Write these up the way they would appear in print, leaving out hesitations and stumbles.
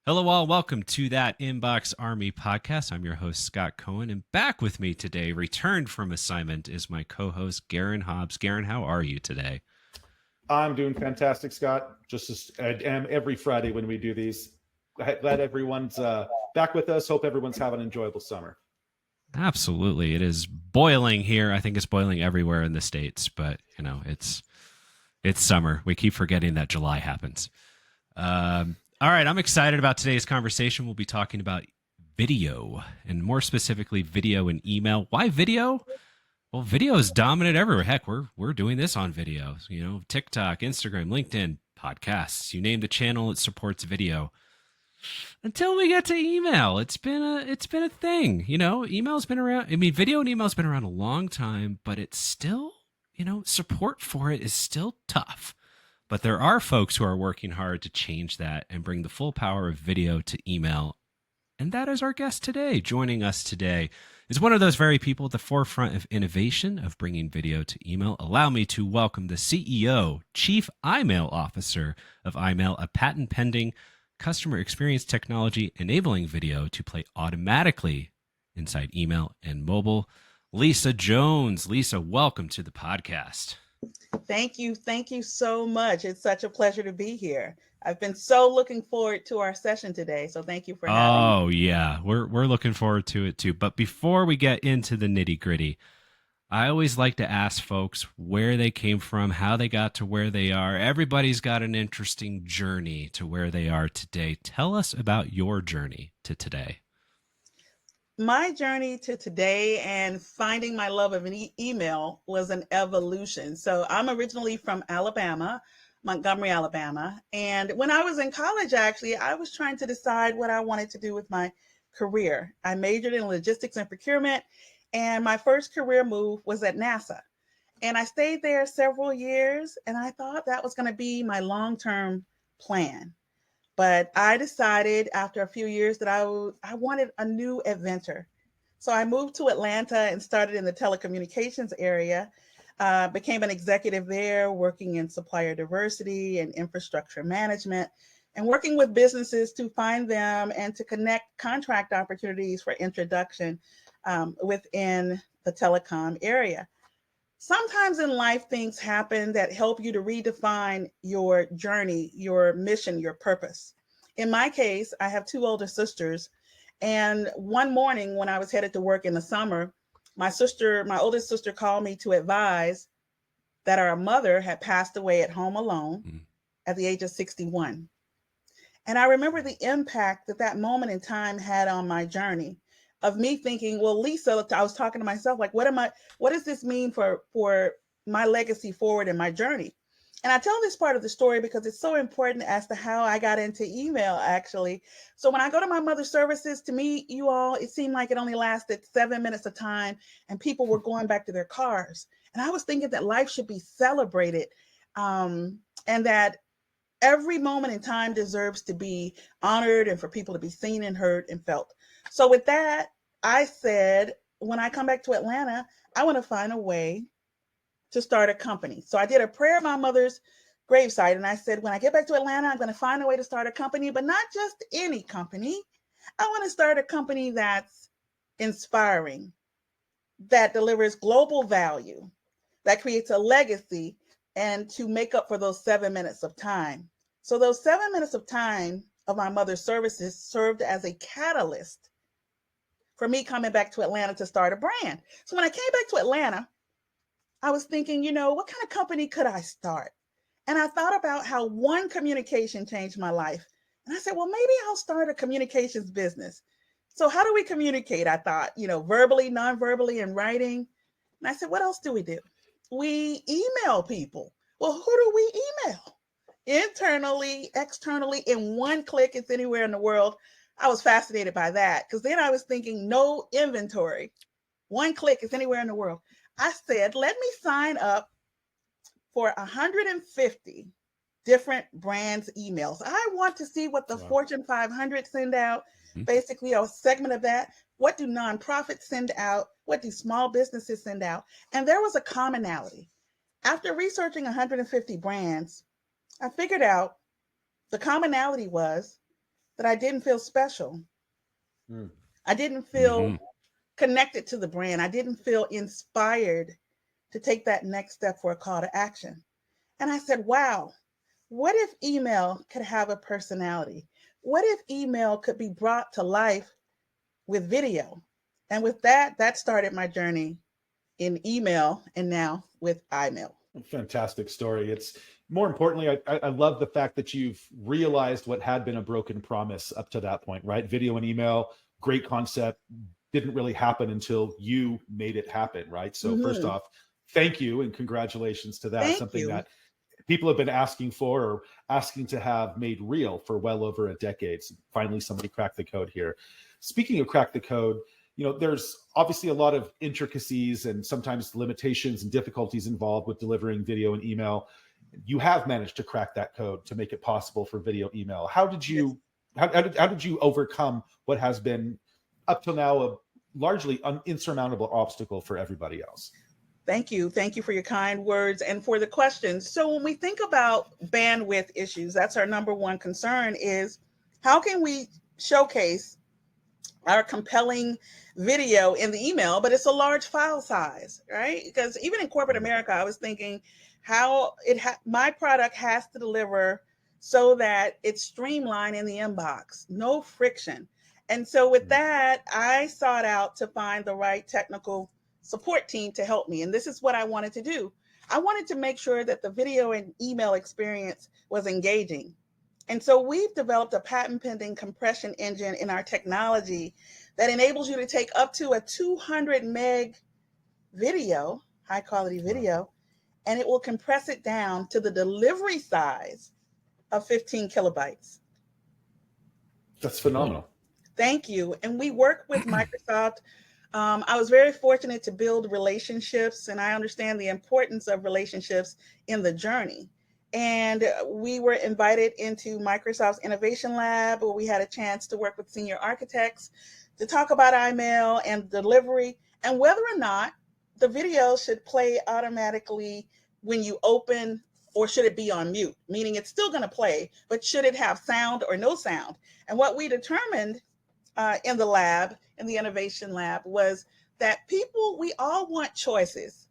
Hello, all. Welcome to that Inbox Army podcast. I'm your host, Scott Cohen, and back with me today, returned from assignment, is my co host, Garen Hobbs. Garen, how are you today? I'm doing fantastic, Scott. Just as I am every Friday when we do these. Glad everyone's back with us. Hope everyone's having an enjoyable summer. Absolutely. It is boiling here. I think it's boiling everywhere in the States, but, it's summer. We keep forgetting that July happens. All right, I'm excited about today's conversation. We'll be talking about video, and more specifically, video and email. Why video? Well, video is dominant everywhere. Heck, we're doing this on video. TikTok, Instagram, LinkedIn, podcasts. You name the channel, it supports video. Until we get to email, it's been a thing. Email's been around. I mean, video and email's been around a long time, but it's still, support for it is still tough. But there are folks who are working hard to change that and bring the full power of video to email. And that is our guest today. Joining us today is one of those very people at the forefront of innovation of bringing video to email. Allow me to welcome the CEO, Chief iMail Officer of iMail, a patent-pending customer experience technology enabling video to play automatically inside email and mobile. Lisa Jones. Lisa, welcome to the podcast. Thank you. Thank you so much. It's such a pleasure to be here. I've been so looking forward to our session today. So thank you for having me. Oh, yeah. We're looking forward to it too. But before we get into the nitty-gritty, I always like to ask folks where they came from, how they got to where they are. Everybody's got an interesting journey to where they are today. Tell us about your journey to today. My journey to today and finding my love of an email was an evolution. So I'm originally from Alabama, Montgomery, Alabama. And when I was in college, actually, I was trying to decide what I wanted to do with my career. I majored in logistics and procurement, and my first career move was at NASA. And I stayed there several years, and I thought that was going to be my long-term plan. But I decided after a few years that I wanted a new adventure. So I moved to Atlanta and started in the telecommunications area, became an executive there, working in supplier diversity and infrastructure management, and working with businesses to find them and to connect contract opportunities for introduction within the telecom area. Sometimes in life, things happen that help you to redefine your journey, your mission, your purpose. In my case, I have two older sisters. And one morning when I was headed to work in the summer, my oldest sister called me to advise that our mother had passed away at home alone at the age of 61. And I remember the impact that that moment in time had on my journey of me thinking, well, Lisa, I was talking to myself, like, what does this mean for my legacy forward in my journey? And I tell this part of the story because it's so important as to how I got into email, actually. So when I go to my mother's services to meet you all, it seemed like it only lasted 7 minutes of time and people were going back to their cars. And I was thinking that life should be celebrated, and that every moment in time deserves to be honored and for people to be seen and heard and felt. So with that, I said, when I come back to Atlanta, I want to find a way to start a company. So I did a prayer at my mother's gravesite. And I said, when I get back to Atlanta, I'm going to find a way to start a company, but not just any company. I want to start a company that's inspiring, that delivers global value, that creates a legacy, and to make up for those 7 minutes of time. So those 7 minutes of time of my mother's services served as a catalyst for me coming back to Atlanta to start a brand. So when I came back to Atlanta, I was thinking, what kind of company could I start? And I thought about how one communication changed my life. And I said, well, maybe I'll start a communications business. So how do we communicate? I thought, verbally, non-verbally, and writing. And I said, what else do? We email people. Well, who do we email? Internally, externally, in one click, it's anywhere in the world. I was fascinated by that because then I was thinking no inventory. One click is anywhere in the world. I said, let me sign up for 150 different brands' emails. I want to see what the Fortune 500 send out, basically a segment of that. What do nonprofits send out? What do small businesses send out? And there was a commonality. After researching 150 brands, I figured out the commonality was that I didn't feel special. Mm. I didn't feel connected to the brand. I didn't feel inspired to take that next step for a call to action. And I said, wow, what if email could have a personality? What if email could be brought to life with video? And with that, that started my journey in email and now with iMail. Fantastic story. It's more importantly, I love the fact that you've realized what had been a broken promise up to that point, right? Video and email, great concept, didn't really happen until you made it happen, right? So first off, thank you and congratulations to that. Thank Something you. that people have been asking for or asking to have made real for well over a decade. So finally, somebody cracked the code here. Speaking of crack the code, there's obviously a lot of intricacies and sometimes limitations and difficulties involved with delivering video and email. You have managed to crack that code to make it possible for video email. How did you how did you overcome what has been up till now a largely insurmountable obstacle for everybody else? Thank you. Thank you for your kind words and for the questions. So when we think about bandwidth issues, that's our number one concern is how can we showcase our compelling video in the email, but it's a large file size, right? Because even in corporate America, I was thinking how my product has to deliver so that it's streamlined in the inbox, no friction. And so with that, I sought out to find the right technical support team to help me. And this is what I wanted to do. I wanted to make sure that the video and email experience was engaging. And so we've developed a patent pending compression engine in our technology that enables you to take up to a 200 meg video, high quality video, and it will compress it down to the delivery size of 15 kilobytes. That's phenomenal. Thank you. And we work with Microsoft. I was very fortunate to build relationships, and I understand the importance of relationships in the journey. And we were invited into Microsoft's Innovation Lab, where we had a chance to work with senior architects to talk about iMail and delivery and whether or not the video should play automatically when you open, or should it be on mute, meaning it's still going to play, but should it have sound or no sound? And what we determined in the lab, in the Innovation Lab, was that we all want choices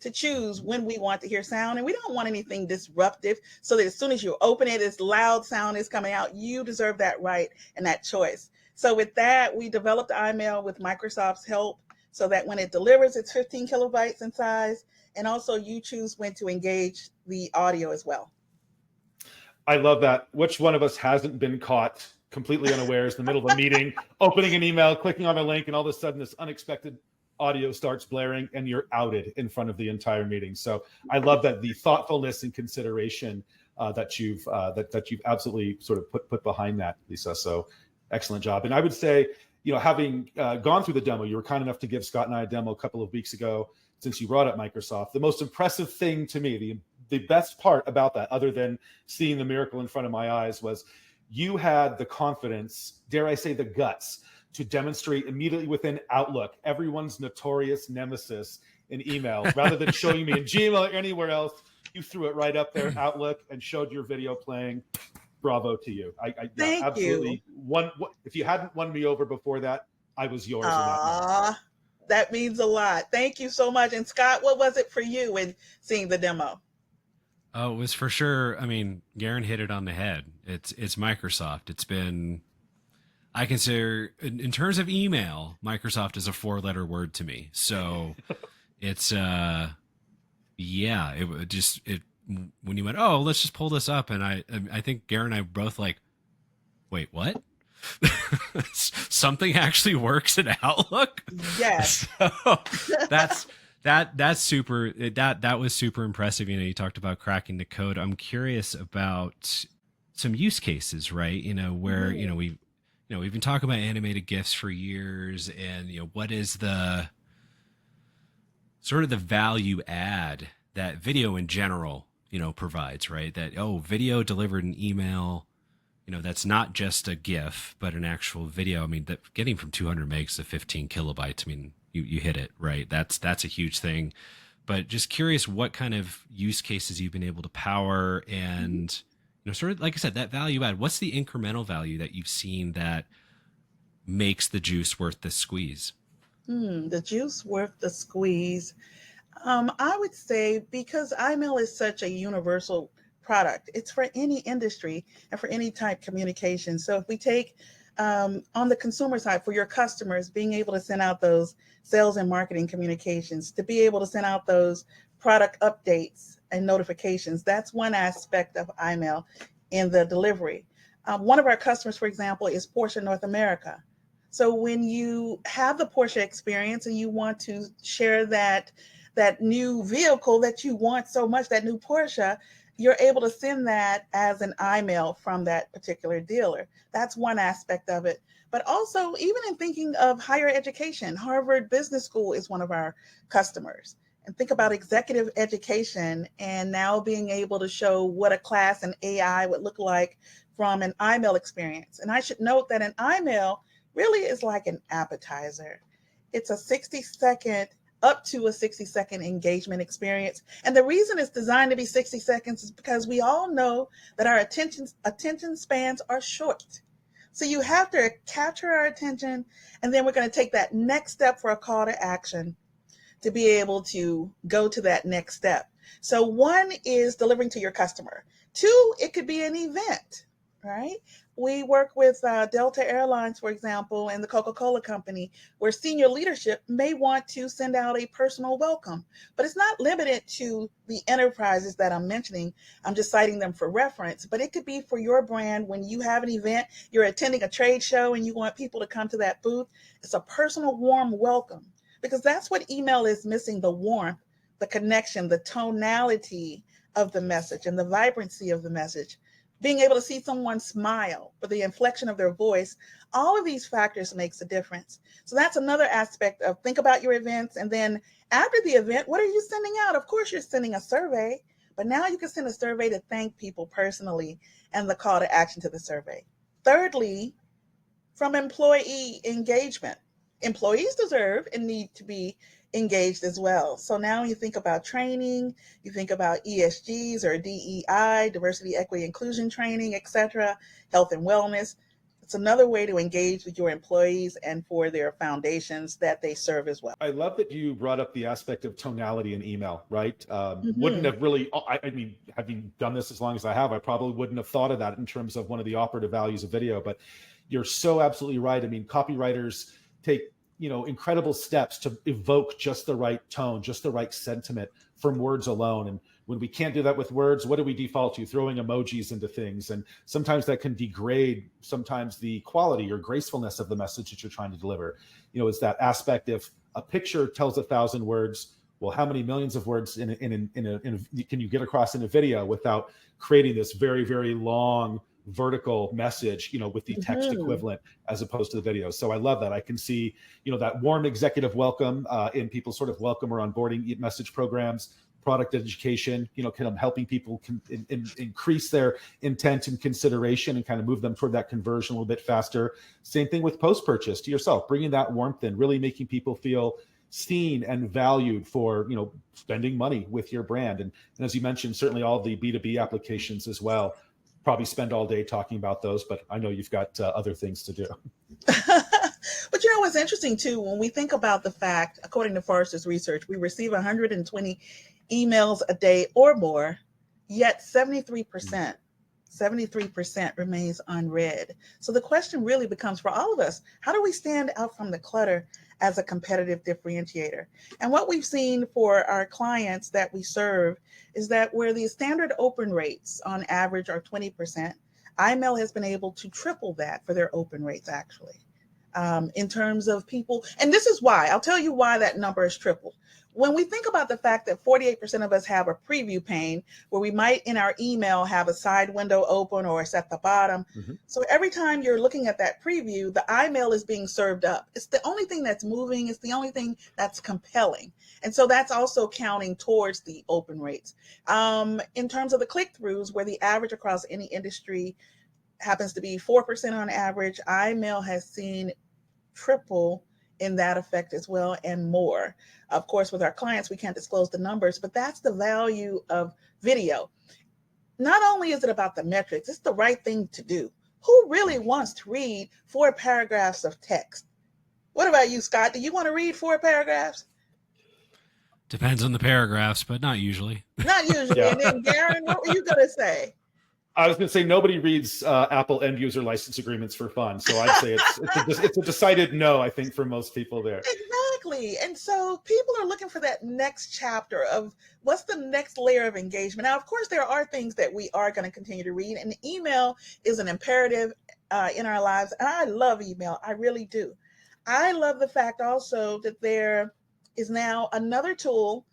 to choose when we want to hear sound, and we don't want anything disruptive so that as soon as you open it, this loud sound is coming out. You deserve that right and that choice. So with that, we developed iMail with Microsoft's help so that when it delivers, it's 15 kilobytes in size, and also you choose when to engage the audio as well. I love that. Which one of us hasn't been caught completely unawares in the middle of a meeting, opening an email, clicking on a link, and all of a sudden this unexpected audio starts blaring and you're outed in front of the entire meeting. So I love that the thoughtfulness and consideration that you've absolutely sort of put behind that, Lisa. So excellent job. And I would say, having gone through the demo, you were kind enough to give Scott and I a demo a couple of weeks ago. Since you brought up Microsoft, the most impressive thing to me, the best part about that, other than seeing the miracle in front of my eyes, was you had the confidence, dare I say the guts, to demonstrate immediately within Outlook, everyone's notorious nemesis in email. Rather than showing me in Gmail or anywhere else, you threw it right up there, Outlook, and showed your video playing. Bravo to you. Thank absolutely you. If you hadn't won me over before that, I was yours. In that moment. That means a lot. Thank you so much. And Scott, what was it for you when seeing the demo? Oh, it was for sure. I mean, Garen hit it on the head. It's Microsoft. It's been, I consider, in terms of email, Microsoft is a 4-letter word to me. So it's, when you went, oh, let's just pull this up. And I think Garen and I both like, wait, what? Something actually works in Outlook? Yes. So that's super, that was super impressive. You talked about cracking the code. I'm curious about some use cases, right? Where, we've been talking about animated GIFs for years, and, what is the sort of the value add that video in general, provides, right? That, video delivered in email, that's not just a GIF, but an actual video. I mean, getting from 200 megs to 15 kilobytes, I mean, you hit it, right? That's a huge thing. But just curious what kind of use cases you've been able to power, and, sort of like I said, that value add. What's the incremental value that you've seen that makes the juice worth the squeeze? The juice worth the squeeze. I would say because iMail is such a universal product, it's for any industry and for any type communication. So if we take on the consumer side for your customers, being able to send out those sales and marketing communications, to be able to send out those product updates and notifications, that's one aspect of iMail in the delivery. One of our customers, for example, is Porsche North America. So when you have the Porsche experience and you want to share that new vehicle that you want so much, that new Porsche, you're able to send that as an email from that particular dealer. That's one aspect of it. But also, even in thinking of higher education, Harvard Business School is one of our customers. And think about executive education and now being able to show what a class in AI would look like from an email experience. And I should note that an email really is like an appetizer. It's a 60-second up to a 60-second engagement experience. And the reason it's designed to be 60 seconds is because we all know that our attention spans are short. So you have to capture our attention, and then we're going to take that next step for a call to action to be able to go to that next step. So one is delivering to your customer. Two, it could be an event, right? We work with Delta Airlines, for example, and the Coca-Cola Company, where senior leadership may want to send out a personal welcome. But it's not limited to the enterprises that I'm mentioning. I'm just citing them for reference. But it could be for your brand when you have an event, you're attending a trade show, and you want people to come to that booth. It's a personal, warm welcome, because that's what email is missing: the warmth, the connection, the tonality of the message, and the vibrancy of the message. Being able to see someone smile, or the inflection of their voice, all of these factors makes a difference. So that's another aspect of think about your events. And then after the event, what are you sending out? Of course, you're sending a survey, but now you can send a survey to thank people personally and the call to action to the survey. Thirdly, from employee engagement. Employees deserve and need to be engaged as well. So now you think about training, you think about ESGs or DEI, diversity, equity, inclusion training, etc., health and wellness. It's another way to engage with your employees and for their foundations that they serve as well. I love that you brought up the aspect of tonality in email, right? Wouldn't Mm-hmm. have really, I mean, having done this as long as I have, I probably wouldn't have thought of that in terms of one of the operative values of video, but you're so absolutely right. I mean, copywriters take, incredible steps to evoke just the right tone, just the right sentiment from words alone. And when we can't do that with words, what do we default to? Throwing emojis into things. And sometimes that can degrade sometimes the quality or gracefulness of the message that you're trying to deliver. It's that aspect of a picture tells 1,000 words. Well, how many millions of words can you get across in a video without creating this very, very long vertical message, with the text Mm-hmm. equivalent as opposed to the video. So I love that. I can see, that warm executive welcome in people's sort of welcome or onboarding message programs, product education, kind of helping people increase their intent and consideration and kind of move them toward that conversion a little bit faster. Same thing with post-purchase to yourself, bringing that warmth in, really making people feel seen and valued for, spending money with your brand. And as you mentioned, certainly all the B2B applications as well. Probably spend all day talking about those, but I know you've got other things to do. But what's interesting too, when we think about the fact, according to Forrester's research, we receive 120 emails a day or more, yet 73% remains unread. So the question really becomes for all of us, how do we stand out from the clutter as a competitive differentiator? And what we've seen for our clients that we serve is that where the standard open rates on average are 20%, iMail has been able to triple that for their open rates actually. In terms of people, and this is why, I'll tell you why that number is tripled. When we think about the fact that 48% of us have a preview pane where we might in our email have a side window open or it's at the bottom. Mm-hmm. So every time you're looking at that preview, the iMail is being served up. It's the only thing that's moving. It's the only thing that's compelling. And so that's also counting towards the open rates. In terms of the click-throughs, where the average across any industry happens to be 4% on average, iMail has seen triple in that effect as well and more. Of course, with our clients, we can't disclose the numbers, but that's the value of video. not only is it about the metrics, it's the right thing to do. Who really wants to read 4 paragraphs of text? What about you, Scott? Do you want to read 4 paragraphs? Depends on the paragraphs, but not usually. Not usually. Yeah. And then, Garen, what were you going to say? I was going to say nobody reads Apple end user license agreements for fun, so I'd say it's a decided no. I think for most people there. Exactly. And so people are looking for that next chapter of what's the next layer of engagement. Now, of course, there are things that we are going to continue to read, and email is an imperative in our lives. And I love email. I really do. I love the fact also that there is now another tool,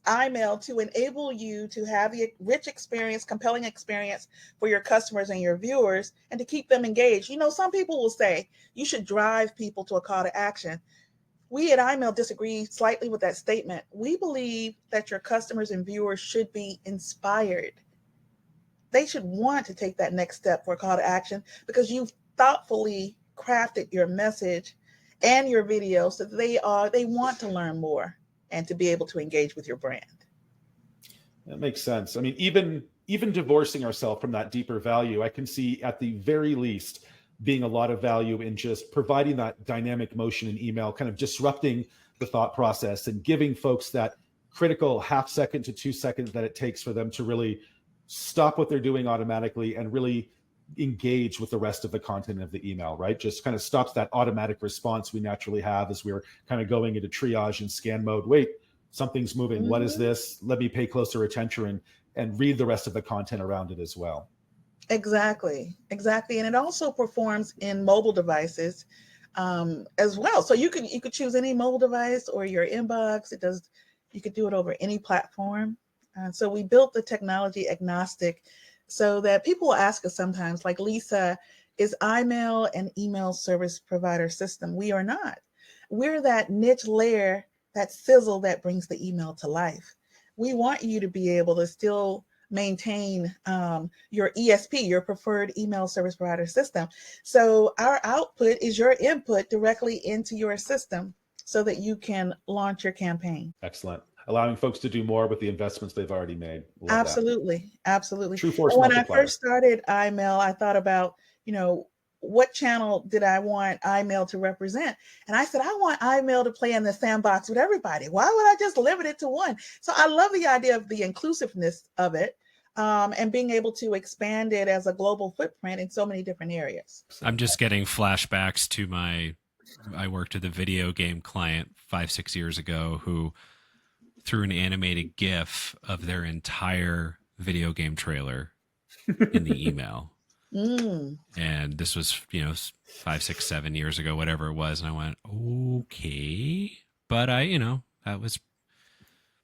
iMail, to enable you to have the rich experience, compelling experience for your customers and your viewers, and to keep them engaged. You know, some people will say you should drive people to a call to action. We at iMail disagree slightly with that statement. We believe that your customers and viewers should be inspired. They should want to take that next step for a call to action because you've thoughtfully crafted your message and your video so that they want to learn more and to be able to engage with your brand. That makes sense. I mean, even divorcing ourselves from that deeper value, I can see at the very least being a lot of value in just providing that dynamic motion in email, kind of disrupting the thought process and giving folks that critical half second to 2 seconds that it takes for them to really stop what they're doing automatically and really engage with the rest of the content of the email, right? Just kind of stops that automatic response we naturally have as we're kind of going into triage and scan mode. Wait, something's moving. Mm-hmm. What is this? Let me pay closer attention and read the rest of the content around it as well. Exactly. And it also performs in mobile devices as well. So you could choose any mobile device or your inbox. You could do it over any platform. So we built the technology agnostic so that people will ask us sometimes, like, Lisa, is iMail an email service provider system? We are not. We're that niche layer, that sizzle that brings the email to life. We want you to be able to still maintain your ESP, your preferred email service provider system. So our output is your input directly into your system so that you can launch your campaign. Excellent. Allowing folks to do more with the investments they've already made. Love absolutely. That. Absolutely. True force when multiplier. I first started iMail, I thought about, what channel did I want iMail to represent? And I said, I want iMail to play in the sandbox with everybody. Why would I just limit it to one? So I love the idea of the inclusiveness of it and being able to expand it as a global footprint in so many different areas. I'm just getting flashbacks to I worked with a video game client 5-6 years ago who threw an animated GIF of their entire video game trailer in the email. And this was, 5, 6, 7 years ago, whatever it was. And I went, okay. But that was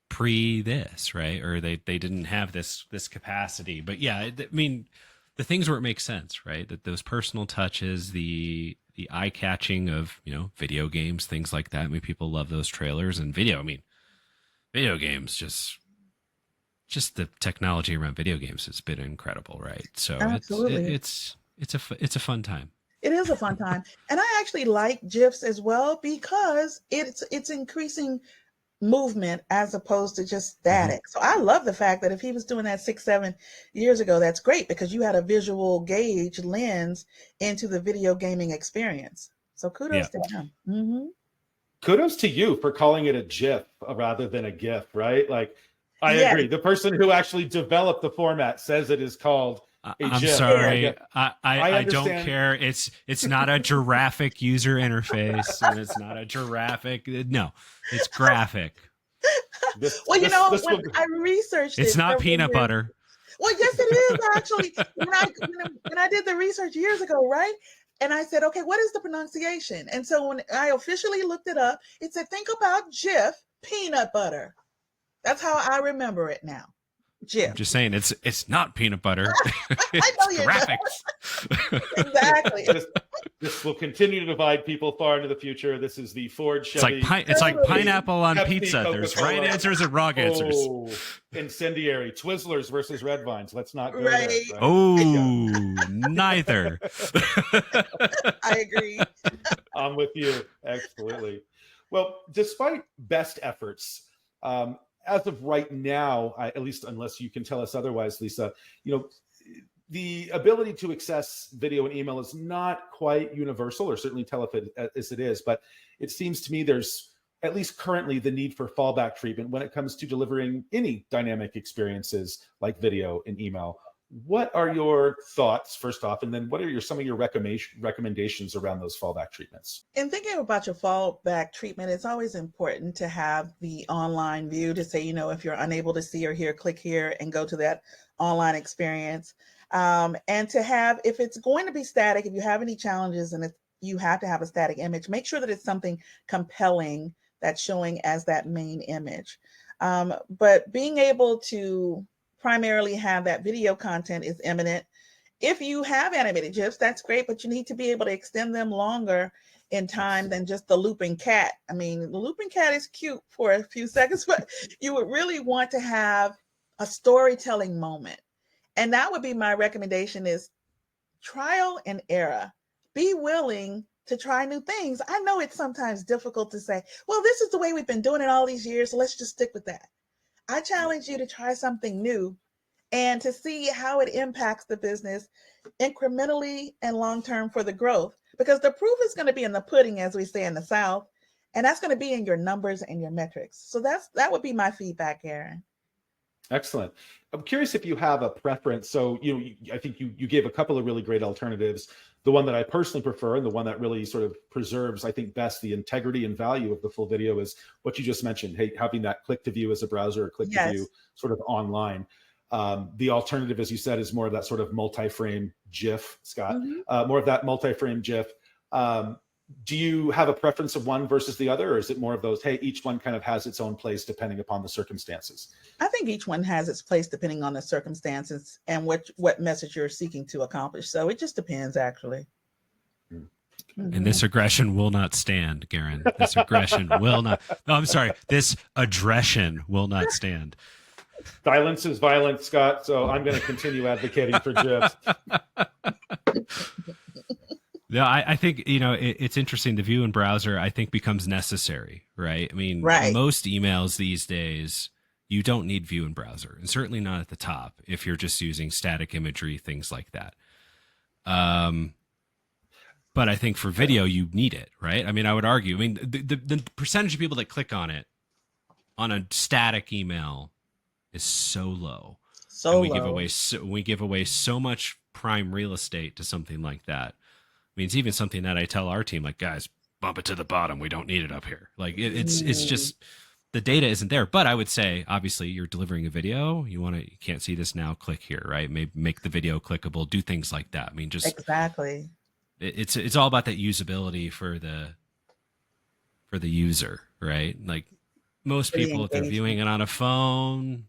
pre this, right? Or they didn't have this capacity. But yeah, I mean, the things where it makes sense, right? That those personal touches, the eye catching of, video games, things like that. I mean, people love those trailers and video. I mean, video games, just the technology around video games has been incredible, right? So absolutely. It's a fun time. It is a fun time. And I actually like GIFs as well because it's increasing movement as opposed to just static. Mm-hmm. So I love the fact that if he was doing that 6-7 years ago, that's great because you had a visual gauge lens into the video gaming experience. So kudos to him. Mm-hmm. Kudos to you for calling it a GIF rather than a GIF, right? Like, I agree. The person who actually developed the format says it is called a I'm GIF. sorry. I don't care. It's not a giraffic user interface, and it's not a giraffic. No, it's graphic. When I researched it's not peanut butter. Well, yes, it is actually. When I did the research years ago, right? And I said, okay, what is the pronunciation? And so when I officially looked it up, it said, think about Jif peanut butter. That's how I remember it now. Jif. I'm just saying, it's not peanut butter. I know you graphics. Exactly. This will continue to divide people far into the future. This is the Ford Chevy. It's like pineapple on Pepsi, pizza. Coca-Cola. There's right answers and wrong answers. Incendiary. Twizzlers versus Red Vines. Let's not go there. Right? Oh, neither. I agree. I'm with you. Absolutely. Well, despite best efforts, as of right now, at least unless you can tell us otherwise, Lisa, the ability to access video and email is not quite universal, or certainly tell if it as it is, but it seems to me there's at least currently the need for fallback treatment when it comes to delivering any dynamic experiences like video and email. What are your thoughts, first off, and then what are some of your recommendations around those fallback treatments? In thinking about your fallback treatment, it's always important to have the online view to say, if you're unable to see or hear, click here and go to that online experience. And to have, if it's going to be static, if you have any challenges and if you have to have a static image, make sure that it's something compelling that's showing as that main image. But being able to primarily have that video content is imminent. If you have animated GIFs, that's great, but you need to be able to extend them longer in time than just the looping cat. I mean, the looping cat is cute for a few seconds, but you would really want to have a storytelling moment. And that would be my recommendation, is trial and error. Be willing to try new things. I know it's sometimes difficult to say, well, this is the way we've been doing it all these years, so let's just stick with that. I challenge you to try something new and to see how it impacts the business incrementally and long-term for the growth, because the proof is going to be in the pudding, as we say in the South, and that's going to be in your numbers and your metrics. So that would be my feedback, Aaron. Excellent. I'm curious if you have a preference. So, I think you gave a couple of really great alternatives. The one that I personally prefer, and the one that really sort of preserves, I think, best the integrity and value of the full video, is what you just mentioned. Hey, having that click to view as a browser, or click to view sort of online. The alternative, as you said, is more of that sort of multi-frame GIF, Scott. More of that multi-frame GIF. Do you have a preference of one versus the other, or is it more of those, hey, each one kind of has its own place depending upon the circumstances? I think each one has its place depending on the circumstances and what message you're seeking to accomplish. So it just depends, actually. And this aggression will not stand, Garen. This aggression will not. No, I'm sorry. This aggression will not stand. Silence is violence, Scott. So I'm going to continue advocating for GIFs. No, I think, it's interesting. The view in browser, I think, becomes necessary, right? I mean, most emails these days, you don't need view in browser, and certainly not at the top if you're just using static imagery, things like that. But I think for video, you need it, right? I mean, I would argue, the percentage of people that click on it on a static email is so low. We give away so much prime real estate to something like that. I mean, it's even something that I tell our team, like, guys, bump it to the bottom. We don't need it up here. Like, it's just, the data isn't there. But I would say, obviously, you're delivering a video. You can't see this now. Click here, right? Maybe make the video clickable. Do things like that. I mean, just exactly. It's all about that usability for the user, right? Like, most people, if they're viewing it on a phone,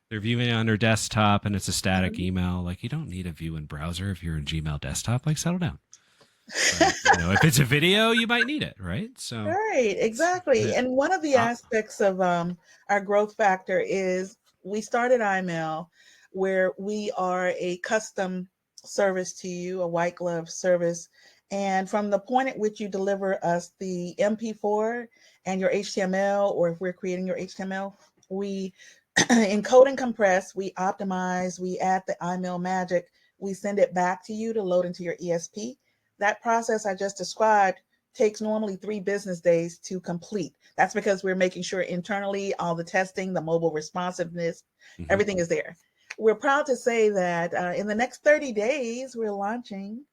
they're viewing it on their desktop, and it's a static email. Like, you don't need a view in browser if you're in Gmail desktop. Like, settle down. But, if it's a video, you might need it, right? So right, exactly. And one of the aspects of our growth factor is we started iMail, where we are a custom service to you, a white glove service. And from the point at which you deliver us the MP4 and your HTML, or if we're creating your HTML, we encode and compress, we optimize, we add the iMail magic, we send it back to you to load into your ESP. That process I just described takes normally 3 business days to complete. That's because we're making sure internally all the testing, the mobile responsiveness, everything is there. We're proud to say that in the next 30 days, we're launching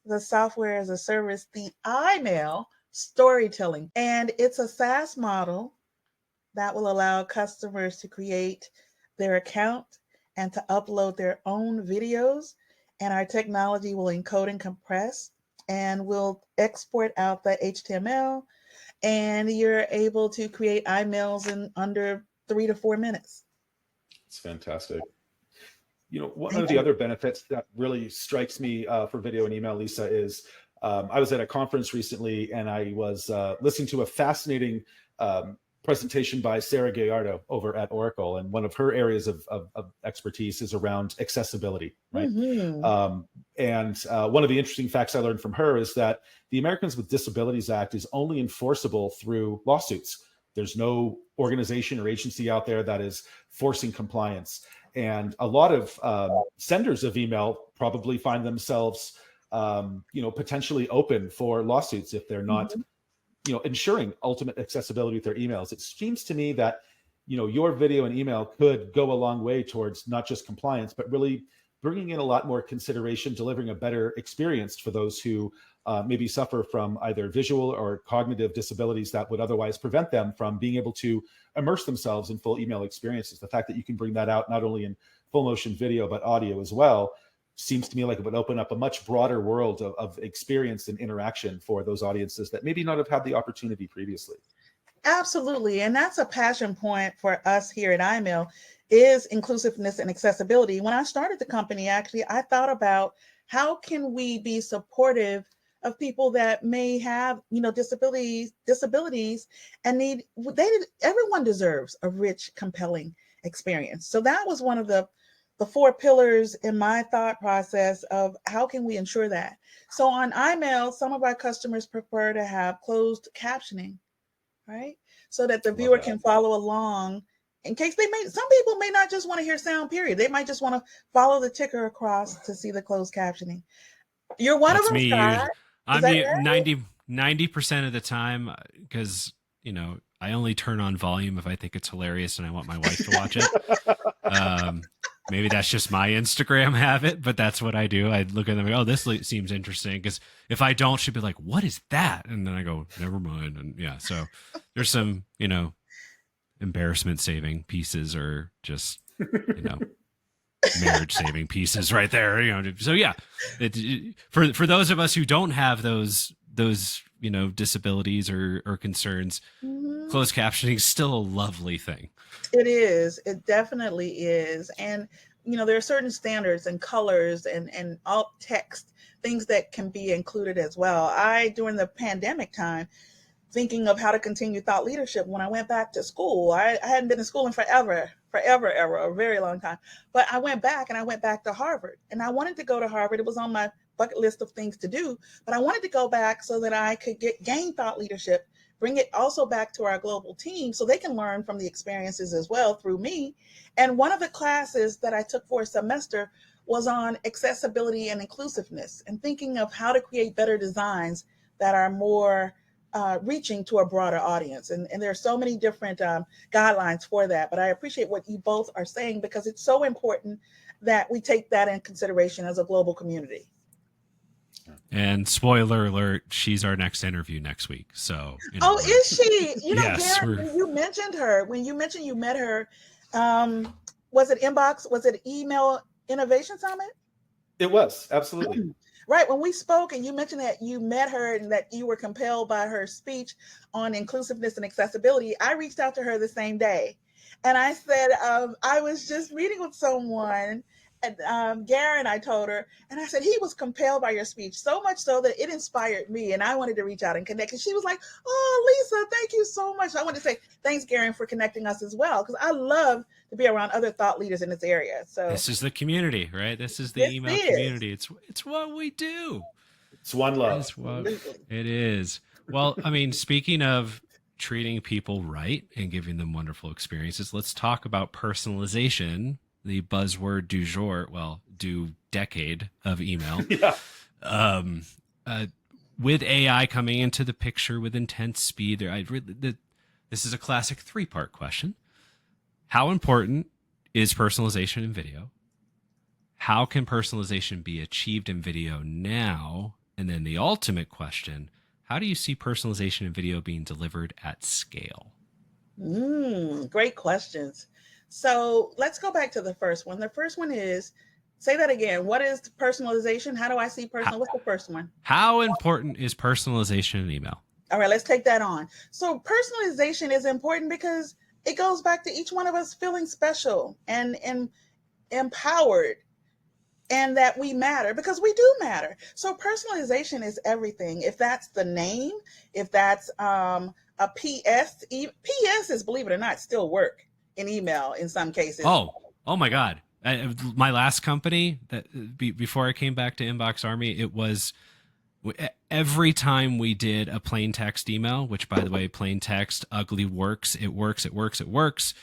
the software as a service, the iMail storytelling. And it's a SaaS model that will allow customers to create their account and to upload their own videos. And our technology will encode and compress, and will export out the HTML, and you're able to create iMails in under 3 to 4 minutes. It's fantastic. One of the other benefits that really strikes me for video and email, Lisa, is I was at a conference recently, and I was listening to a fascinating presentation by Sarah Gallardo over at Oracle, and one of her areas of expertise is around accessibility, right? And one of the interesting facts I learned from her is that the Americans with Disabilities Act is only enforceable through lawsuits. There's no organization or agency out there that is forcing compliance. And a lot of senders of email probably find themselves, potentially open for lawsuits if they're not, ensuring ultimate accessibility with their emails. It seems to me that, your video and email could go a long way towards not just compliance, but really bringing in a lot more consideration, delivering a better experience for those who maybe suffer from either visual or cognitive disabilities that would otherwise prevent them from being able to immerse themselves in full email experiences. The fact that you can bring that out not only in full motion video, but audio as well, seems to me like it would open up a much broader world of experience and interaction for those audiences that maybe not have had the opportunity previously. Absolutely. And that's a passion point for us here at IMail, is inclusiveness and accessibility. When I started the company, actually, I thought about how can we be supportive of people that may have, disabilities and everyone deserves a rich, compelling experience. So that was one of the 4 pillars in my thought process of how can we ensure that. So on IMail, some of our customers prefer to have closed captioning, right? So that the viewer can follow along in case some people may not just want to hear sound, period. They might just want to follow the ticker across to see the closed captioning. You're one of them, me. Scott. I'm 90% of the time, because, I only turn on volume if I think it's hilarious and I want my wife to watch it. Maybe that's just my Instagram habit, but that's what I do. I look at them and go, oh, this seems interesting. Because if I don't, she'd be like, what is that? And then I go, never mind. And yeah, so there's some, embarrassment saving pieces, or just, marriage saving pieces right there. So yeah, for those of us who don't have those disabilities or concerns, closed captioning is still a lovely thing. It is. It definitely is. And, there are certain standards and colors and alt text, things that can be included as well. During the pandemic time, thinking of how to continue thought leadership, when I went back to school, I hadn't been in school in forever, a very long time. But I went back to Harvard, and I wanted to go to Harvard. It was on my bucket list of things to do, but I wanted to go back so that I could gain thought leadership, bring it also back to our global team so they can learn from the experiences as well through me. And one of the classes that I took for a semester was on accessibility and inclusiveness, and thinking of how to create better designs that are more reaching to a broader audience. And there are so many different guidelines for that. But I appreciate what you both are saying, because it's so important that we take that in consideration as a global community. And spoiler alert, she's our next interview next week. So, is she? Yes, Garrett, when you mentioned you met her, was it Inbox? Was it Email Innovation Summit? It was, absolutely. Right. When we spoke and you mentioned that you met her and that you were compelled by her speech on inclusiveness and accessibility, I reached out to her the same day. And I said, I was just meeting with someone, and Garen, I told her, and I said, he was compelled by your speech, so much so that it inspired me. And I wanted to reach out and connect. And she was like, oh, Lisa, thank you so much. I want to say thanks, Garen, for connecting us as well, because I love to be around other thought leaders in this area. So this is the community, right? This is the email community. It's what we do. It's one love. It's what it is. Well, I mean, speaking of treating people right and giving them wonderful experiences, let's talk about personalization, the buzzword du jour, decade of email. Yeah. With AI coming into the picture with intense speed, this is a classic 3-part question. How important is personalization in video? How can personalization be achieved in video now? And then the ultimate question, how do you see personalization in video being delivered at scale? Great questions. So let's go back to the first one. The first one is, say that again. What is personalization? How do I see what's the first one? How important is personalization in email? All right, let's take that on. So personalization is important because it goes back to each one of us feeling special and empowered, and that we matter, because we do matter. So personalization is everything. If that's the name, if that's a PS, PSs, believe it or not, still work in email in some cases. Oh my God. My last company, that before I came back to InboxArmy, it was Every time we did a plain text email, which by the way, plain text ugly works, it works, it works, it works.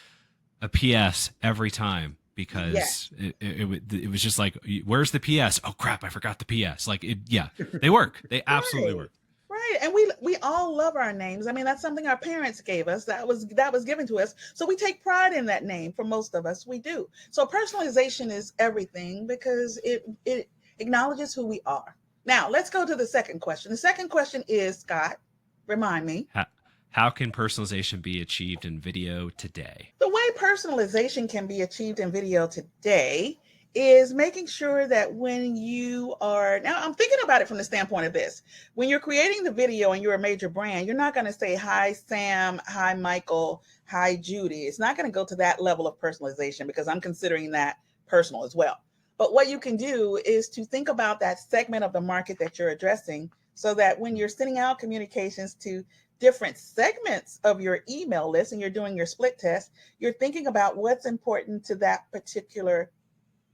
A PS every time Yeah. because it was just like, where's the PS? Oh crap, I forgot the PS. Like yeah, they work. They absolutely Right. work. Right. And we all love our names. I mean, that's something our parents gave us. That was given to us. So we take pride in that name. For most of us, we do. So personalization is everything because it acknowledges who we are. Now, let's go to the second question. The second question is, Scott, remind me. How can personalization be achieved in video today? The way personalization can be achieved in video today is making sure that when you are now, I'm thinking about it from the standpoint of this. When you're creating the video and you're a major brand, you're not going to say, hi, Sam, hi, Michael, hi, Judy. It's not going to go to that level of personalization because I'm considering that personal as well. But what you can do is to think about that segment of the market that you're addressing so that when you're sending out communications to different segments of your email list and you're doing your split test, you're thinking about what's important to that particular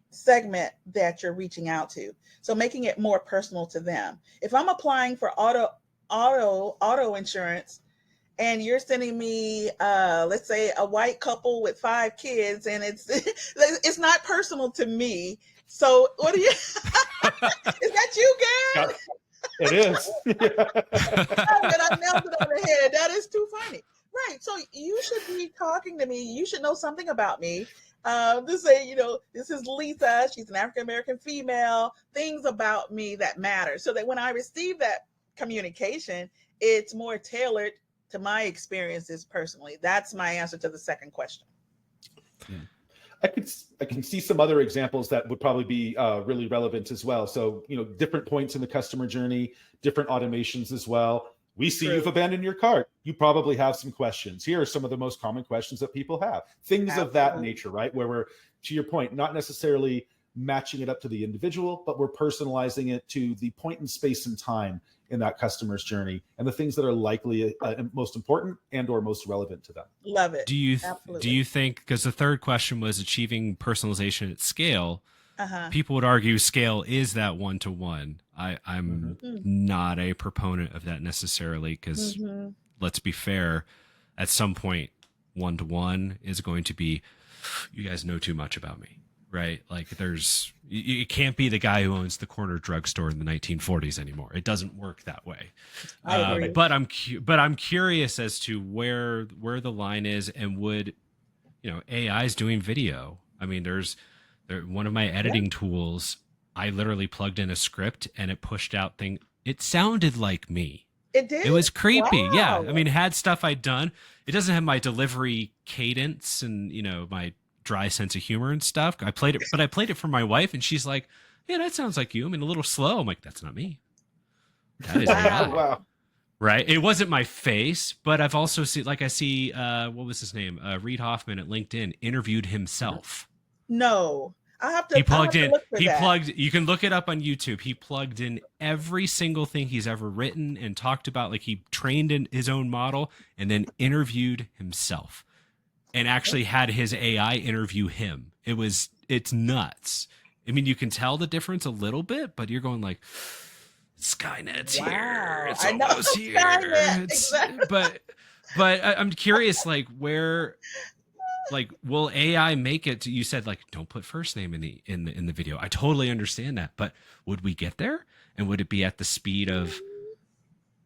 segment that you're reaching out to. So making it more personal to them. If I'm applying for auto insurance and you're sending me let's say a white couple with 5 kids and it's not personal to me. So what do you is that you, Gary? Yeah, it is. And I nailed it on the head. That is too funny. Right. So you should be talking to me. You should know something about me. To say, this is Lisa. She's an African American female. Things about me that matter. So that when I receive that communication, it's more tailored to my experiences personally. That's my answer to the second question. I can see some other examples that would probably be really relevant as well. So, different points in the customer journey, different automations as well. We see True. you've abandoned your cart. You probably have some questions. Here are some of the most common questions that people have. Things of that nature, right? Where we're, to your point, not necessarily matching it up to the individual, but we're personalizing it to the point in space and time in that customer's journey and the things that are likely most important and or most relevant to them. Love it. Do you think, because the third question was achieving personalization at scale, people would argue scale is that one-to-one. I'm not a proponent of that necessarily because let's be fair, at some point one-to-one is going to be, you guys know too much about me, right? Like it can't be the guy who owns the corner drugstore in the 1940s anymore. It doesn't work that way. I agree. But I'm curious as to where the line is, and would, AI is doing video. I mean, one of my editing tools, I literally plugged in a script and it pushed out thing. It sounded like me. It did? It was creepy. Wow. Yeah. I mean, it had stuff I'd done. It doesn't have my delivery cadence and, my dry sense of humor and stuff. I played it for my wife and she's like, yeah, that sounds like you. I mean, a little slow. I'm like, that's not me. That is AI. Wow. Right. It wasn't my face, but I've also seen, what was his name? Reed Hoffman at LinkedIn interviewed himself. No. He plugged in. You can look it up on YouTube. He plugged in every single thing he's ever written and talked about. Like, he trained in his own model and then interviewed himself and actually had his AI interview him. It's nuts. I mean, you can tell the difference a little bit, but you're going like, Skynet's here. It's almost here. Exactly. But I'm curious, like, where, like, will AI make it to, you said, like, don't put first name in the video. I totally understand that, but would we get there? And would it be at the speed of,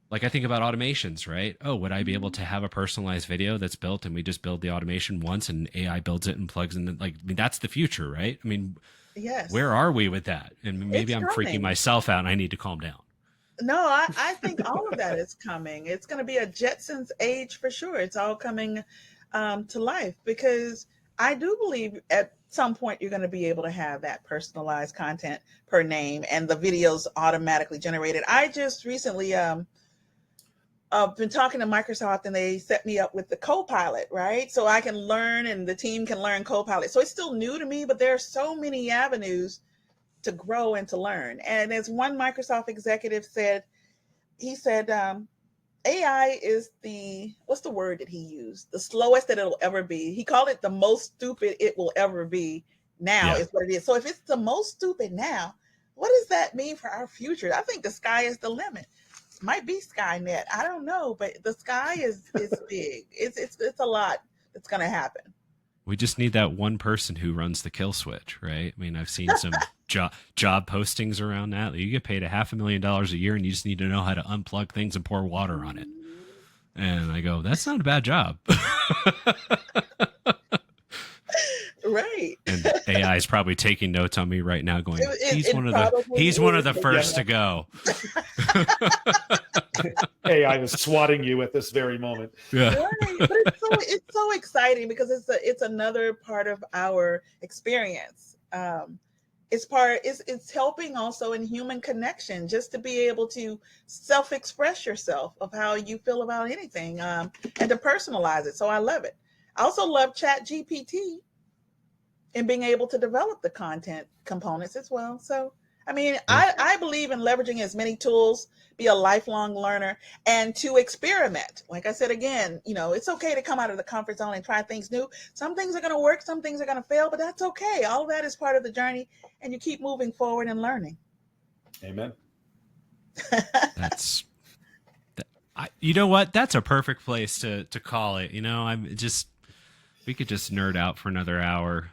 like, I think about automations, right? Oh, would I be able to have a personalized video that's built and we just build the automation once and AI builds it and plugs in? I mean, that's the future, right? I mean, yes. Where are we with that? And maybe I'm freaking myself out and I need to calm down. No, I think all of that is coming. It's going to be a Jetsons age for sure. It's all coming to life because I do believe at some point you're going to be able to have that personalized content per name and the videos automatically generated. I just recently been talking to Microsoft and they set me up with the Copilot, right? So I can learn and the team can learn Copilot. So it's still new to me, but there are so many avenues to grow and to learn. And as one Microsoft executive said, he said, AI is what's the word that he used? The slowest that it'll ever be. He called it the most stupid it will ever be now is what it is. So if it's the most stupid now, what does that mean for our future? I think the sky is the limit. Might be Skynet. I don't know, but the sky is big. It's a lot that's going to happen. We just need that one person who runs the kill switch, right? I mean, I've seen some job postings around that. You get paid $500,000 a year, and you just need to know how to unplug things and pour water on it. And I go, that's not a bad job. Right. And AI is probably taking notes on me right now, going, he's one of the first to go. AI is swatting you at this very moment. Yeah. Right. But it's so exciting because it's another part of our experience. It's helping also in human connection, just to be able to self-express yourself of how you feel about anything, and to personalize it. So I love it. I also love Chat GPT and being able to develop the content components as well. So, I mean, I believe in leveraging as many tools, be a lifelong learner, and to experiment. Like I said, again, it's okay to come out of the comfort zone and try things new. Some things are going to work, some things are going to fail, but that's okay. All of that is part of the journey, and you keep moving forward and learning. Amen. You know what? That's a perfect place to call it. We could just nerd out for another hour.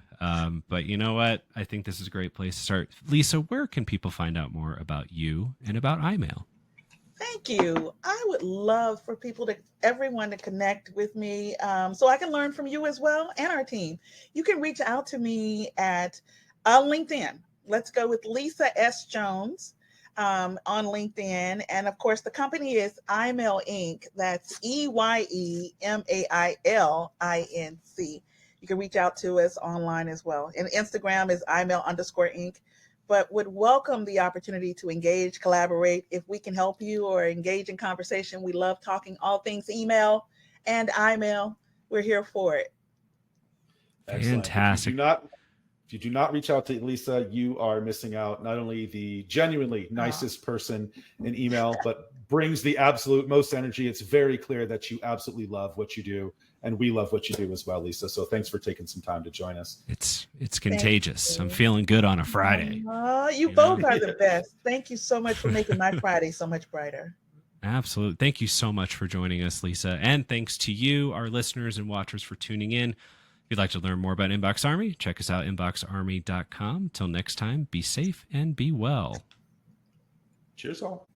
But you know what? I think this is a great place to start. Lisa, where can people find out more about you and about iMail? Thank you. I would love for everyone to connect with me, so I can learn from you as well and our team. You can reach out to me at LinkedIn. Let's go with Lisa S. Jones on LinkedIn. And of course, the company is iMail Inc. That's EYEMAILINC. You can reach out to us online as well. And Instagram is iMail_Inc. But would welcome the opportunity to engage, collaborate. If we can help you or engage in conversation, we love talking all things email and iMail. We're here for it. Excellent. Fantastic. If you do not reach out to Lisa, you are missing out. Not only the genuinely nicest person in email, but brings the absolute most energy. It's very clear that you absolutely love what you do, and we love what you do as well, Lisa. So thanks for taking some time to join us. It's contagious. I'm feeling good on a Friday. You both are the best. Thank you so much for making my Friday so much brighter. Absolutely. Thank you so much for joining us, Lisa. And thanks to you, our listeners and watchers, for tuning in. If you'd like to learn more about Inbox Army, check us out, inboxarmy.com. Till next time, be safe and be well. Cheers all.